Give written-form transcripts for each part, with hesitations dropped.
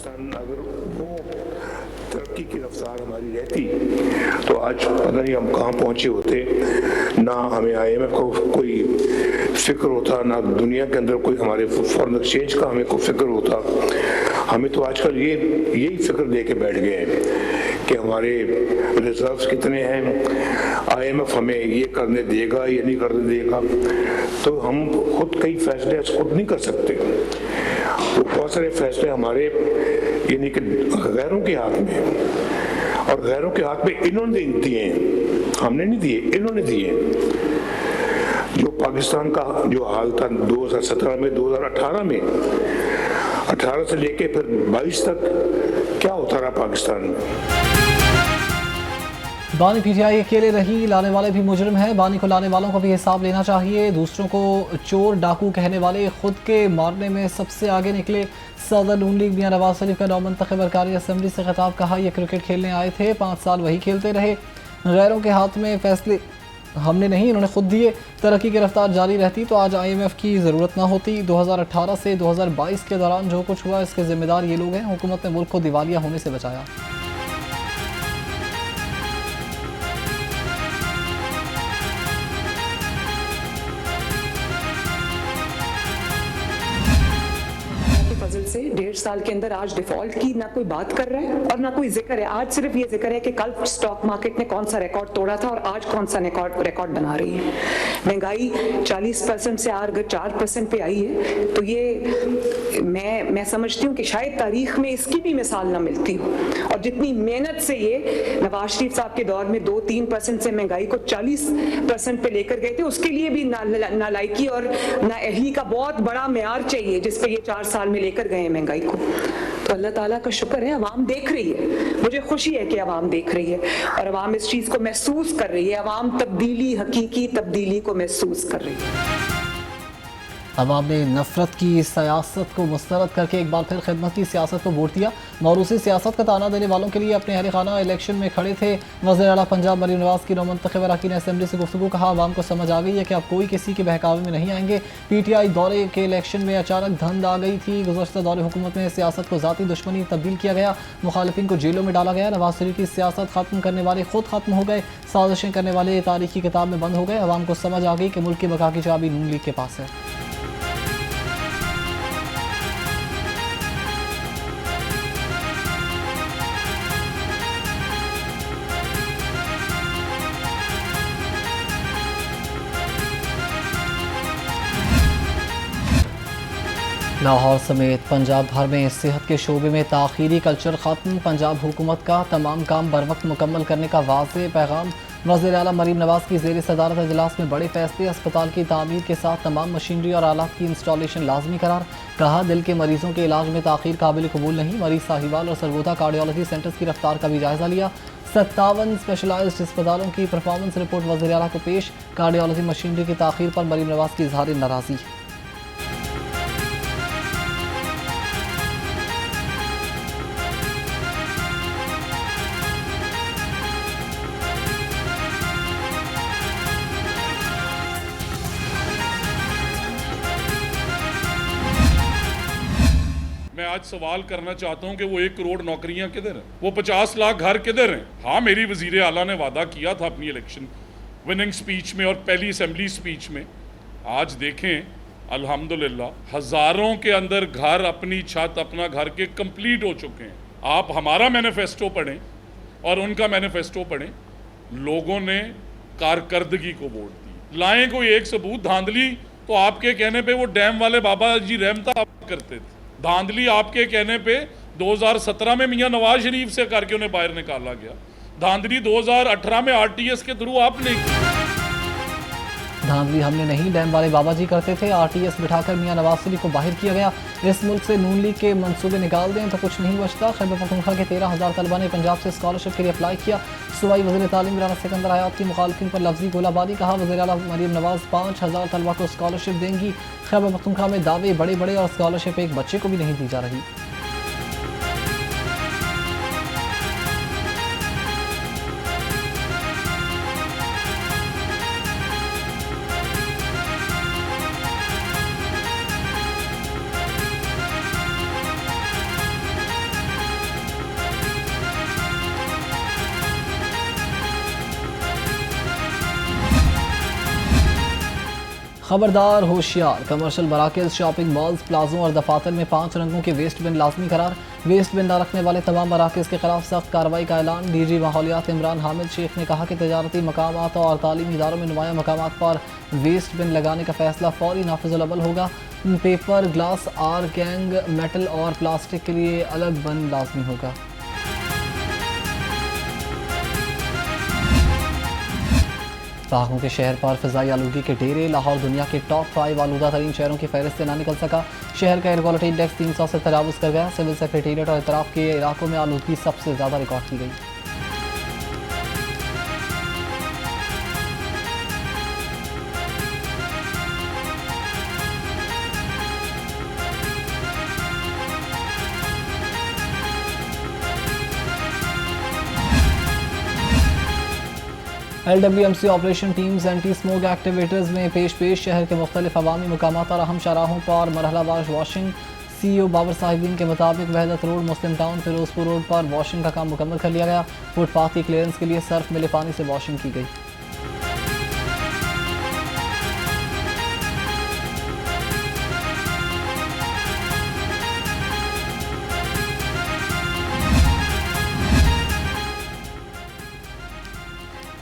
पाकिस्तान अगर वो तरक्की की रफ्तार हमारी रहती तो आज पता नहीं हम कहाँ पहुँचे होते। ना हमें IMF को कोई फिक्र होता, ना दुनिया के अंदर कोई हमारे फॉरेन एक्सचेंज का हमें कोई फिक्र होता। हमें तो आजकल यही फिक्र दे के बैठ गए हैं कि हमारे रिजर्व्स कितने हैं, IMF हमें ये करने देगा या नहीं करने देगा। तो हम खुद कई फैसले खुद नहीं कर सकते। तो बहुत सारे फैसले हमारे यानी कि गैरों के हाथ में, और गैरों के हाथ में इन्होंने दिए हैं, हमने नहीं दिए, इन्होंने दिए। जो पाकिस्तान का जो हाल था 2017 में, 2018 में, 18 से लेके फिर 22 तक क्या होता रहा पाकिस्तान में। बानी PTI अकेले रही, लाने वाले भी मुजरिम हैं। बानी को लाने वालों का भी हिसाब लेना चाहिए। दूसरों को चोर डाकू कहने वाले खुद के मारने में सबसे आगे निकले। सदर नून लीग मियां नवाज शरीफ का नौमंतखब अरकानी असम्बली से खिताब, कहा ये क्रिकेट खेलने आए थे, 5 साल वही खेलते रहे। गैरों के हाथ में फैसले हमने नहीं, इन्होंने खुद दिए। तरक्की की रफ्तार जारी रहती तो आज IMF की ज़रूरत ना होती। 2018 से 2022 के दौरान जो कुछ हुआ इसके जिम्मेदार ये लोग हैं। हुकूमत ने मुल्क को दिवालिया होने से बचाया। से 1.5 साल के अंदर आज डिफॉल्ट की ना कोई बात कर रहा है और ना कोई जिक्र है। आज सिर्फ ये जिक्र है कि कल स्टॉक मार्केट ने कौन सा रिकॉर्ड तोड़ा था और आज कौन सा रिकॉर्ड बना रही है। महंगाई 40% से अगर 4% पे आई है तो ये मैं समझती हूँ कि शायद तारीख में इसकी भी मिसाल ना मिलती हो। और जितनी मेहनत से ये नवाज शरीफ साहब के दौर में 2-3% से महंगाई को 40% पे लेकर गए थे, उसके लिए भी नालायकी और नाअहली का बहुत बड़ा मेयार चाहिए जिस पे ये 4 साल में लेकर गए महंगाई को। तो अल्लाह ताला का शुक्र है अवाम देख रही है। मुझे खुशी है कि अवाम देख रही है और अवाम इस चीज को महसूस कर रही है। अवाम तब्दीली, हकीकी तब्दीली को महसूस कर रही है। अवाम ने नफरत की सियासत को मुस्तरद करके एक बार फिर खिदमत की सियासत को वोट दिया। मौरूसी सियासत का ताना देने वालों के लिए अपने अहल खाना इलेक्शन में खड़े थे। वज़ीर आला पंजाब मरीम नवाज की नौमंतखब अरकान असम्बली से गुफ्तगू, कहा अवाम को समझ आ गई है कि अब कोई किसी के बहकावे में नहीं आएंगे। PTI दौरे के इलेक्शन में अचानक धंध आ गई थी। गुज़श्ता दौरे हुकूमत में सियासत को ज़ाती दुश्मनी तब्दील किया गया, मुखालिफिन को जेलों में डाला गया। नवाज शरीफ की सियासत ख़त्म करने वाले खुद ख़त्म हो गए, साजिशें करने वाले तारीख की किताब में बंद हो गए। अवाम को समझ आ गई कि मुल्क की बका की चाबी नून लीग के पास है। लाहौर समेत पंजाब भर में सेहत के शोबे में ताख़ीरी कल्चर ख़त्म। पंजाब हुकूमत का तमाम काम बर वक्त मुकम्मल करने का वाज़ेह पैगाम। वज़ीर आला मरीम नवाज की ज़ेर सदारत इजलास में बड़े फैसले। अस्पताल की तामीर के साथ तमाम मशीनरी और आलात की इंस्टॉलेशन लाजमी करार। कहा दिल के मरीजों के इलाज में ताख़ीर काबिल कबूल नहीं। मरीज साहिवाल और सरगोधा कार्डियोलॉजी सेंटर्स की रफ्तार का भी जायज़ा लिया। 57 स्पेशलाइज्ड अस्पतालों की परफॉर्मेंस रिपोर्ट वज़ीर आला को पेश। कार्डियोलॉजी मशीनरी की ताख़ीर पर मरीम नवाज की इज़हार नाराज़ी। मैं आज सवाल करना चाहता हूं कि वो 1 करोड़ नौकरियां किधर हैं, वो 50 लाख घर किधर हैं। हाँ, मेरी वजीर आला ने वादा किया था अपनी इलेक्शन विनिंग स्पीच में और पहली असेंबली स्पीच में। आज देखें अल्हम्दुलिल्लाह हज़ारों के अंदर घर, अपनी छत, अपना घर के कंप्लीट हो चुके हैं। आप हमारा मैनिफेस्टो पढ़ें और उनका मैनिफेस्टो पढ़ें। लोगों ने कारकर्दगी को वोट दी। लाएं कोई एक सबूत। धांधली तो आपके कहने पे वो डैम वाले बाबा जी रहमता करते थे। धांधली आपके कहने पे 2017 में मियां नवाज शरीफ से करके उन्हें बाहर निकाला गया। धांधली 2018 में RTS के थ्रू आपने की। धांधली हमने नहीं, डैम वाले बाबा जी करते थे। RTS बिठाकर मियां नवाज शरीफ को बाहर किया गया। इस मुल्क से नून लीग के मंसूबे निकाल दें तो कुछ नहीं बचता। खैबर पख्तूनख्वा के 13,000 तलबा ने पंजाब से स्कॉलरशिप के लिए अप्लाई किया। सूबाई वज़ीर तालीम राना सिकंदर हयात की मुखालिफिन पर लफ्जी गोलाबारी। कहा वज़ीर आला मरीम नवाज 5,000 तलबा को स्कॉलरशिप देंगी। खैबर पख्तूनख्वा में दावे बड़े बड़े और स्कॉलरशिप एक बच्चे को भी नहीं दी जा रही। खबरदार होशियार, कमर्शियल मराकज़, शॉपिंग मॉल्स, प्लाजों और दफातर में 5 रंगों के वेस्ट बिन लाजमी करार। वेस्ट बिन न रखने वाले तमाम मराकज़ के खिलाफ सख्त कार्रवाई का ऐलान। डीजी माहौलियात इमरान हामिद शेख ने कहा कि तजारती मकामात और तालीमी इदारों में नुमाया मकामात पर वेस्ट बिन लगाने का फैसला फौरी नाफिजुल अमल होगा। पेपर, ग्लास, आर, गैंग, मेटल और प्लास्टिक के लिए अलग बन लाजमी होगा। पाकों के शहर पर फ़िज़ाई आलूगी के डेरे। लाहौर दुनिया के टॉप 5 आलूदा तरीन शहरों की फहरिस्त से ना निकल सका। शहर का एयर क्वालिटी इंडेक्स 300 से तजावुज़ कर गया। सिविल सेक्रेटेरिएट और इतराफ़ के इलाकों में आलूदगी सबसे ज़्यादा रिकॉर्ड की गई। LWMC operation teams anti smoke activators में पेश शहर के मुख्तलिफ अवामी मकामात और अहम शाहराहों पर मरहलावार वॉशिंग। CEO बाबर साहिबीन के मुताबिक वहदत रोड, मुस्लिम टाउन, फिरोजपुर रोड पर वॉशिंग का काम मुकम्मल कर लिया गया। फुटपाथ की क्लियरेंस के लिए सर्फ मिले पानी से वॉशिंग की गई।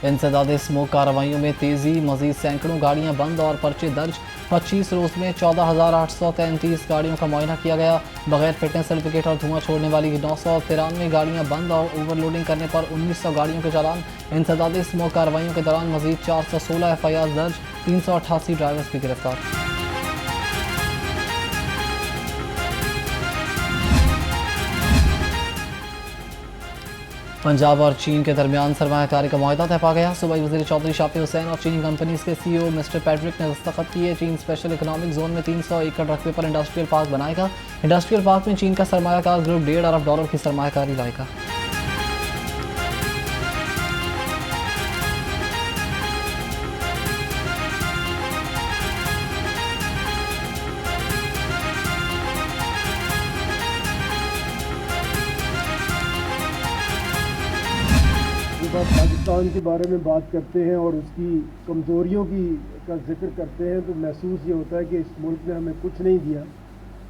इंसदाद स्मोक कार्रवाइयों में तेज़ी, मजीद सैकड़ों गाड़ियां बंद और पर्चे दर्ज। 25 रोज़ में 14,833 गाड़ियों का मुआयना किया गया। बगैर फिटनेस सर्टिफिकेट और धुआं छोड़ने वाली 993 गाड़ियां बंद और ओवरलोडिंग करने पर 1900 गाड़ियों के चालान। इंसदाद स्मोक कार्रवाइयों के दौरान मजीद 416 FIR दर्ज, 388 ड्राइवर्स भी गिरफ्तार। पंजाब और चीन के दरमियान सरमायाकारी का मुआहदा तय पा गया। सूबाई वज़ीर चौधरी शाफी हुसैन और चीनी कंपनीज के CEO मिस्टर पैट्रिक ने दस्तखत किए। चीन स्पेशल इकोनॉमिक जोन में 300 एकड़ रकबे पर इंडस्ट्रियल पार्क बनाएगा। इंडस्ट्रियल पार्क में चीन का सरमायाकार ग्रुप $1.5 अरब की सरमायाकारी लाएगा। पाकिस्तान के बारे में बात करते हैं और उसकी कमज़ोरियों का जिक्र करते हैं तो महसूस ये होता है कि इस मुल्क ने हमें कुछ नहीं दिया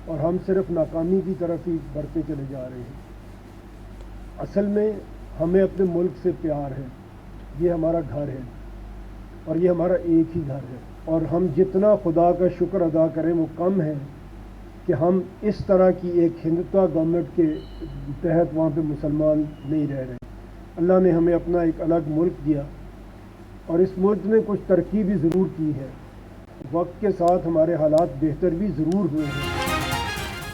और हम सिर्फ नाकामी की तरफ ही बढ़ते चले जा रहे हैं। असल में हमें अपने मुल्क से प्यार है, ये हमारा घर है और ये हमारा एक ही घर है और हम जितना खुदा का शुक्र अदा करें वो कम है कि हम इस तरह की एक हिंदुत्व गवर्नमेंट के तहत वहाँ पे मुसलमान नहीं रह रहे। अल्लाह ने हमें अपना एक अलग मुल्क दिया और इस मुल्क ने कुछ तरक्की भी ज़रूर की है। वक्त के साथ हमारे हालात बेहतर भी ज़रूर हुए हैं।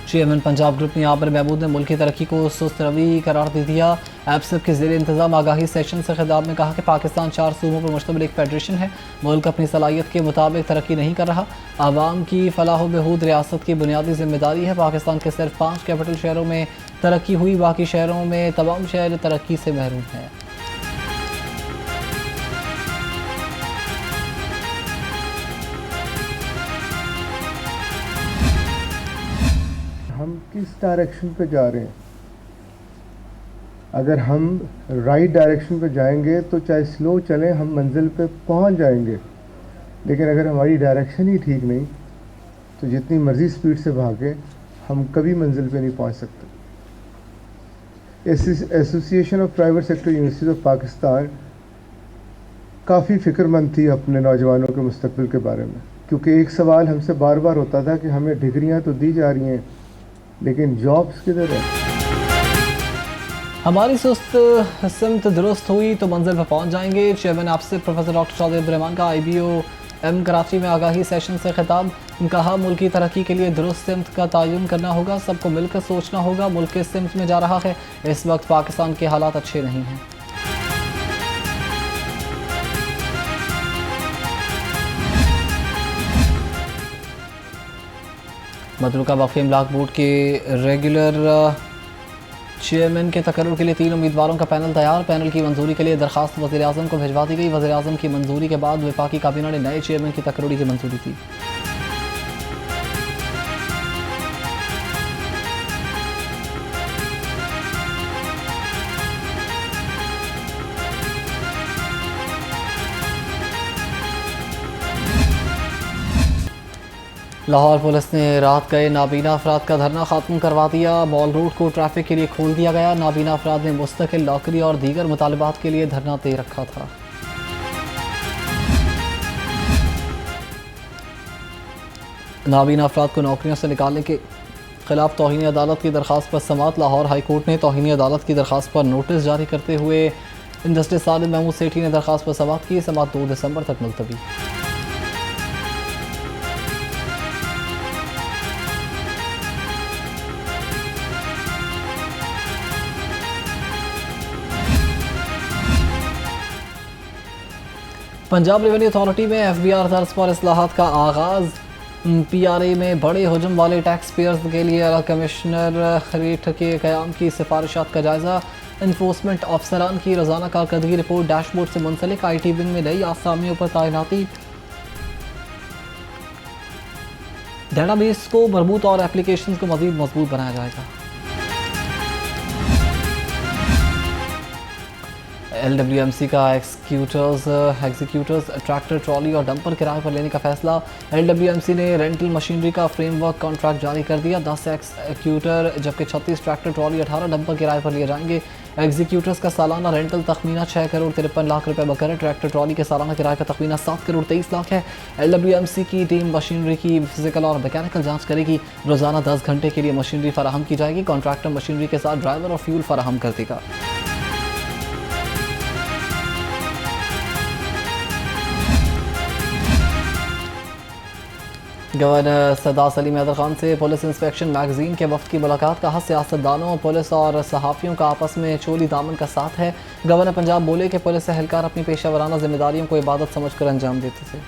चेयरमैन पंजाब ग्रुप मियां आबिर महमूद ने मुल्क की तरक्की को सुस्त रवि करार दे दिया। एपसेप के ज़ेर इंतज़ाम आगाही सेशन से खिताब में कहा कि पाकिस्तान 4 सूबों पर मुश्तमिल एक फेडरेशन है। मुल्क अपनी सलाहियत के मुताबिक तरक्की नहीं कर रहा। आवाम की फलाह बहूद रियासत की बुनियादी जिम्मेदारी है। पाकिस्तान के सिर्फ 5 कैपिटल शहरों में तरक्की हुई, बाकी शहरों में तमाम शहर तरक्की से महरूम हैं। हम किस डायरेक्शन पे जा रहे हैं? अगर हम राइट डायरेक्शन पे जाएंगे तो चाहे स्लो चलें हम मंजिल पे पहुंच जाएंगे, लेकिन अगर हमारी डायरेक्शन ही ठीक नहीं तो जितनी मर्ज़ी स्पीड से भागें हम कभी मंजिल पे नहीं पहुंच सकते। Association of private sector universities of Pakistan काफ़ी फ़िक्रमंद थी अपने नौजवानों के मुस्तकबिल के बारे में, क्योंकि एक सवाल हमसे बार बार होता था कि हमें डिग्रियां तो दी जा रही हैं लेकिन जॉब्स किधर है? हमारी सुस्त सिमत दुरुस्त हुई तो मंजिल पर पहुंच जाएंगे। चेयरमैन आपसे प्रोफेसर डॉक्टर चौधरी अब्दुर्रहमान का IBOM कराची में आगाही सेशन से खिताब। कहा मुल्क की तरक्की के लिए दुरुस्त सिमत का तयन करना होगा, सबको मिलकर सोचना होगा। मुल्क किस सिमत में जा रहा है? इस वक्त पाकिस्तान के हालात अच्छे नहीं हैं। मतलूका वक्फी इमलाक बोर्ड के रेगुलर चेयरमैन के तकर्रुर के लिए 3 उम्मीदवारों का पैनल तैयार। पैनल की मंजूरी के लिए दरखास्त वज़ीर आज़म को भिजवा दी गई। वज़ीर आज़म की मंजूरी के बाद वफाकी काबीना ने नए चेयरमैन की तकर्रुरी की मंजूरी दी। लाहौर पुलिस ने रात गए नाबीना अफराद का धरना खत्म करवा दिया। मॉल रोड को ट्रैफिक के लिए खोल दिया गया। नाबीना अफराद ने मुस्तकिल नौकरी और दीगर मुतालबात के लिए धरना दे रखा था। नाबीना अफराद को नौकरियों से निकालने के खिलाफ तौहीन अदालत की दरख्वास्त पर समात। लाहौर हाई कोर्ट ने तौहीन अदालत की दरख्वास्त पर नोटिस जारी करते हुए इंडस्ट्री सालिद महमूद सेठी ने दरख्वास्त पर समात की। समात 2 दिसंबर तक मुलतवी। पंजाब रेवेन्यू अथॉरिटी में FBR तर्ज पर इस्लाहात का आगाज़। PRA में बड़े हजम वाले टैक्स पेयर्स के लिए अलग कमिश्नर रेट के क़याम की सिफारिशात का जायज़ा। इन्फोर्समेंट अफसरान की रोज़ाना कारकर्दगी रिपोर्ट डैशबोर्ड से मुंसलिक। IT विंग में नई आसामियों पर तैनाती। डेटाबेस को मरबूत और एप्लीकेशन को मज़ीद मजबूत बनाया जाएगा। LWMC का एग्जीक्यूटर्स ट्रैक्टर ट्रॉली और डंपर किराए पर लेने का फैसला। LWMC ने रेंटल मशीनरी का फ्रेमवर्क कॉन्ट्रैक्ट जारी कर दिया। 10 एग्जीक्यूटर जबकि 36 ट्रैक्टर ट्रॉली 18 डंपर किराए पर लिए जाएंगे। एग्जीक्यूटर्स का सालाना रेंटल तखमीना 6 करोड़ 53 लाख रुपए बकर। ट्रैक्टर ट्रॉली के सालाना किराए का तखमीना 7 करोड़ 23 लाख है। LWMC की टीम मशीनरी की फिजिकल और मैकेनिकल जाँच करेगी। रोज़ाना 10 घंटे के लिए मशीनरी फराहम की जाएगी। कॉन्ट्रैक्टर मशीनरी के साथ ड्राइवर और फ्यूल फराहम कर देगा। गवर्नर सरदार सलीम हैदर खान से पुलिस इंस्पेक्शन मैगजीन के वक्त की मुलाकात। कहा सियासतदानों पुलिस और सहाफ़ियों का आपस में चोली दामन का साथ है। गवर्नर पंजाब बोले कि पुलिस एहलकार अपनी पेशा वराना जिम्मेदारियों को इबादत समझकर अंजाम देते थे।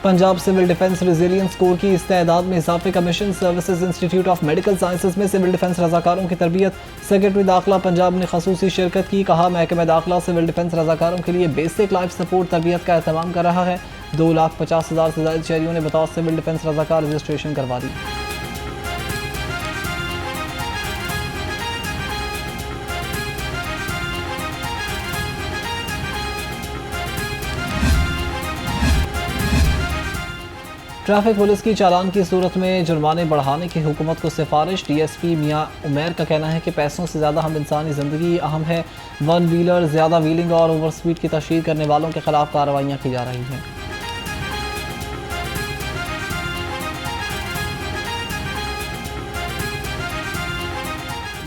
Punjab civil defence resilience corps की इस्तेदाद में इजाफे। Commission services institute of medical sciences में सिविल डिफेंस रजाकारों की तरबियत। सेक्रेटरी दाखिला पंजाब ने खसूसी शिरकत की। कहा महकमा दाखिला सिविल डिफेंस रजाकारों के लिए बेसिक लाइफ सपोर्ट तरबियत का एहतमाम कर रहा है। 2,50,000 से ज़्यादा शहरियों ने बतौर सिविल डिफेंस रजाकार रजिस्ट्रेशन करवा दी। ट्रैफिक पुलिस की चालान की सूरत में जुर्माने बढ़ाने की हुकूमत को सिफारिश। DSP मियां उमैर का कहना है कि पैसों से ज़्यादा हम इंसानी ज़िंदगी अहम है। 1 व्हीलर ज़्यादा व्हीलिंग और ओवर स्पीड की तशहीर करने वालों के खिलाफ कार्रवाइयाँ की जा रही हैं।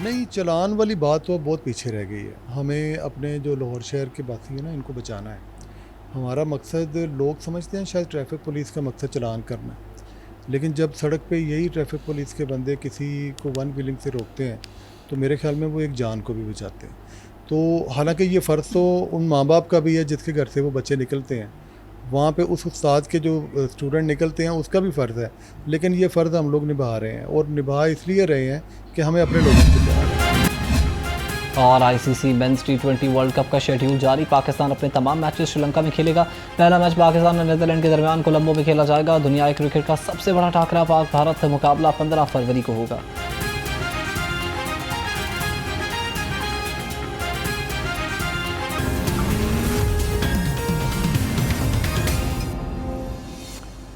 नहीं, चलान वाली बात तो बहुत पीछे रह गई है। हमें अपने जो लाहौर शहर के वासी हैं ना, इनको बचाना है। हमारा मकसद, लोग समझते हैं शायद ट्रैफिक पुलिस का मकसद चलान करना है, लेकिन जब सड़क पे यही ट्रैफिक पुलिस के बंदे किसी को 1 व्हीलिंग से रोकते हैं तो मेरे ख्याल में वो एक जान को भी बचाते हैं। तो हालांकि ये फ़र्ज़ तो उन माँ बाप का भी है जिसके घर से वो बच्चे निकलते हैं, वहाँ पे उस उस्ताद के जो स्टूडेंट निकलते हैं उसका भी फ़र्ज़ है, लेकिन ये फ़र्ज़ हम लोग निभा रहे हैं और निभा इसलिए रहे हैं कि हमें अपने लोगों से प्यार है। और ICC men's T20 world cup का शेड्यूल जारी। पाकिस्तान अपने तमाम मैचेस श्रीलंका में खेलेगा। पहला मैच पाकिस्तान और नीदरलैंड के दरमियान कोलंबो में खेला जाएगा। दुनिया क्रिकेट का सबसे बड़ा टाकरा पाक भारत मुकाबला 15 फरवरी को होगा।